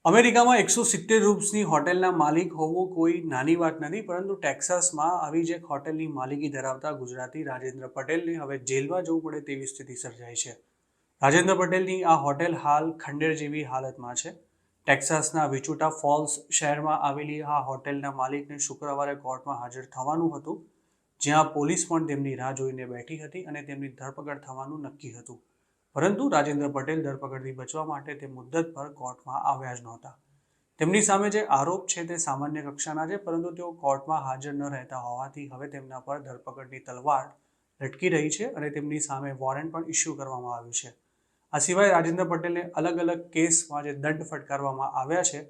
અમેરિકામાં 170 રૂમ્સની હોટેલના માલિક હોવું કોઈ નાની વાત નથી, પરંતુ ટેક્સાસમાં આવી જ એક હોટેલની માલિકી ધરાવતા ગુજરાતી રાજેન્દ્ર પટેલને હવે જેલમાં જવું પડે તેવી સ્થિતિ સર્જાઈ છે. રાજેન્દ્ર પટેલની આ હોટેલ હાલ ખંડેર જેવી હાલતમાં છે. ટેક્સાસના વિચુટા ફોલ્સ શહેરમાં આવેલી આ હોટેલના માલિકને શુક્રવારે કોર્ટમાં હાજર થવાનું હતું, જ્યાં પોલીસ પણ તેમની રાહ જોઈને બેઠી હતી અને તેમની ધરપકડ થવાનું નક્કી હતું. પરંતુ રાજેન્દ્ર પટેલ ધરપકડથી બચવા માટે તે મુદ્દત પર કોર્ટમાં આવ્યા જ નહોતા. તેમની સામે જે આરોપ છે તે સામાન્ય કક્ષાના છે, પરંતુ તેઓ કોર્ટમાં હાજર ન રહેતા હોવાથી હવે તેમના પર ધરપકડની તલવાર લટકી રહી છે અને તેમની સામે વોરંટ પણ ઇસ્યુ કરવામાં આવ્યું છે. આ સિવાય રાજેન્દ્ર પટેલને અલગ અલગ કેસમાં જે દંડ ફટકારવામાં આવ્યા છે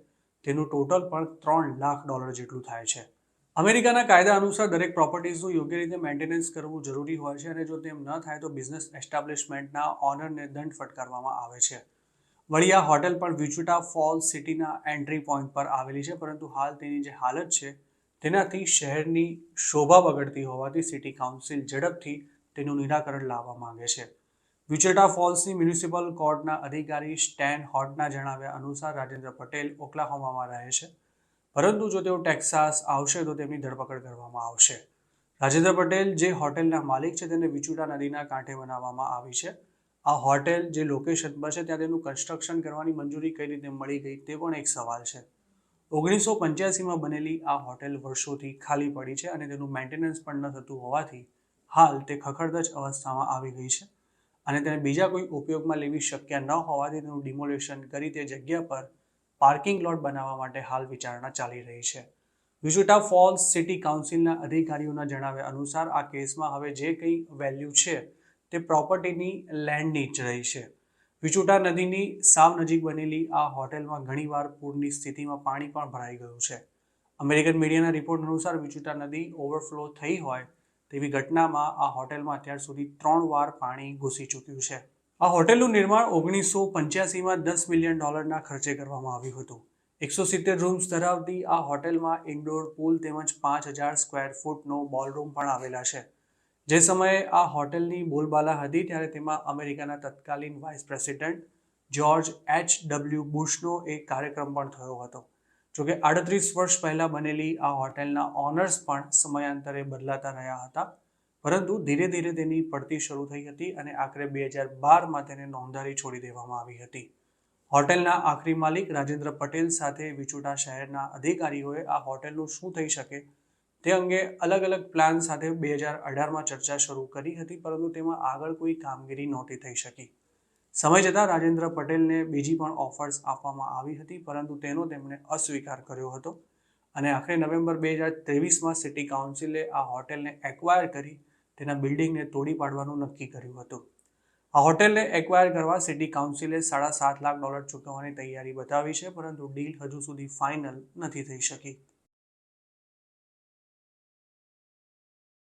તેનું ટોટલ પણ $3 લાખ જેટલું થાય છે. અમેરિકાના કાયદા અનુસાર દરેક પ્રોપર્ટીઝનું યોગ્ય રીતે મેન્ટેનન્સ કરવું જરૂરી હોય છે, અને જો તેમ ન થાય તો બિઝનેસ એસ્ટાબ્લિશમેન્ટના ઓનરને દંડ ફટકારવામાં આવે છે. વળી આ હોટેલ પણ વિચુટા ફોલ્સ સિટીના એન્ટ્રી પોઈન્ટ પર આવેલી છે, પરંતુ હાલ તેની જે હાલત છે તેનાથી શહેરની શોભા બગડતી હોવાથી સિટી કાઉન્સિલ ઝડપથી તેનું નિરાકરણ લાવવા માંગે છે. વિચુટા ફોલ્સની મ્યુનિસિપલ કોર્ટના અધિકારી સ્ટેન હોટના જણાવ્યા અનુસાર રાજેન્દ્ર પટેલ ઓક્લાહોમામાં રહે છે, પરંતુ જો તેઓ ટેક્સાસ આવશે તો તેમની ધરપકડ કરવામાં આવશે. રાજેન્દ્ર પટેલ જે હોટેલના માલિક છે તેને વિચુટા નદીના કાંઠે બનાવવામાં આવી છે. આ હોટેલ જે લોકેશન પર છે ત્યાં તેનું કન્સ્ટ્રક્શન કરવાની મંજૂરી કઈ રીતે મળી ગઈ તે પણ એક સવાલ છે. 1985માં બનેલી આ હોટેલ વર્ષોથી ખાલી પડી છે અને તેનું મેન્ટેનન્સ પણ ન થતું હોવાથી હાલ તે ખખડધજ અવસ્થામાં આવી ગઈ છે અને તેને બીજા કોઈ ઉપયોગમાં લેવી શક્ય ન હોવાથી તેનું ડિમોલેશન કરી તે જગ્યા પર પાર્કિંગ લોટ બનાવવા માટે હાલ વિચારણા ચાલી રહી છે. વિચુટા ફોલ્સ સિટી કાઉન્સિલના અધિકારીઓના જણાવ્યા અનુસાર આ કેસમાં હવે જે કંઈ વેલ્યુ છે તે પ્રોપર્ટીની લેન્ડની જ રહી છે. વિચુટા નદીની સાવ નજીક બનેલી આ હોટેલમાં ઘણીવાર પૂરની સ્થિતિમાં પાણી પણ ભરાઈ ગયું છે. અમેરિકન મીડિયાના રિપોર્ટ અનુસાર વિચુટા નદી ઓવરફ્લો થઈ હોય તેવી ઘટનામાં આ હોટેલમાં અત્યાર સુધી 3 વાર પાણી ઘૂસી ચૂક્યું છે. આ હોટેલનું નિર્માણ 1985માં $10 મિલિયન ખર્ચે કરવામાં આવ્યું હતું. 170 રૂમ્સ ધરાવતી આ હોટેલમાં ઇન્ડોર પૂલ તેમજ 5000 સ્ક્વેર ફૂટનો બોલરૂમ પણ આવેલા છે. જે સમયે આ હોટેલની બોલબાલા હતી ત્યારે તેમાં અમેરિકાના તત્કાલીન વાઇસ પ્રેસિડેન્ટ જ્યોર્જ H.W. બુશનો એક કાર્યક્રમ પણ થયો હતો. જોકે 38 વર્ષ પહેલા બનેલી આ હોટેલના ઓનર્સ પણ સમયાંતરે બદલાતા રહ્યા હતા, પરંતુ ધીરે ધીરે તેની પડતી શરૂ થઈ હતી અને આખરે 2012માં તેને નોંધારી છોડી દેવામાં આવી હતી. હોટેલના આખરી માલિક રાજેન્દ્ર પટેલ સાથે વિચુટા શહેરના અધિકારીઓએ આ હોટેલનું શું થઈ શકે તે અંગે અલગ અલગ પ્લાન સાથે 2018માં ચર્ચા શરૂ કરી હતી, પરંતુ તેમાં આગળ કોઈ કામગીરી નહોતી થઈ શકી. સમય જતાં રાજેન્દ્ર પટેલને બીજી પણ ઓફર્સ આપવામાં આવી હતી, પરંતુ તેનો તેમણે અસ્વીકાર કર્યો હતો અને આખરે નવેમ્બર 2023માં સિટી કાઉન્સિલે આ હોટેલને એક્વાયર કરી તેના બિલ્ડિંગને તોડી પાડવાનું નક્કી કર્યું હતું. આ હોટેલને એક્વાયર કરવા સિટી કાઉન્સિલે $7.5 લાખ ચૂકવવાની તૈયારી બતાવી છે, પરંતુ ડીલ હજુ સુધી ફાઇનલ નથી થઈ શકી.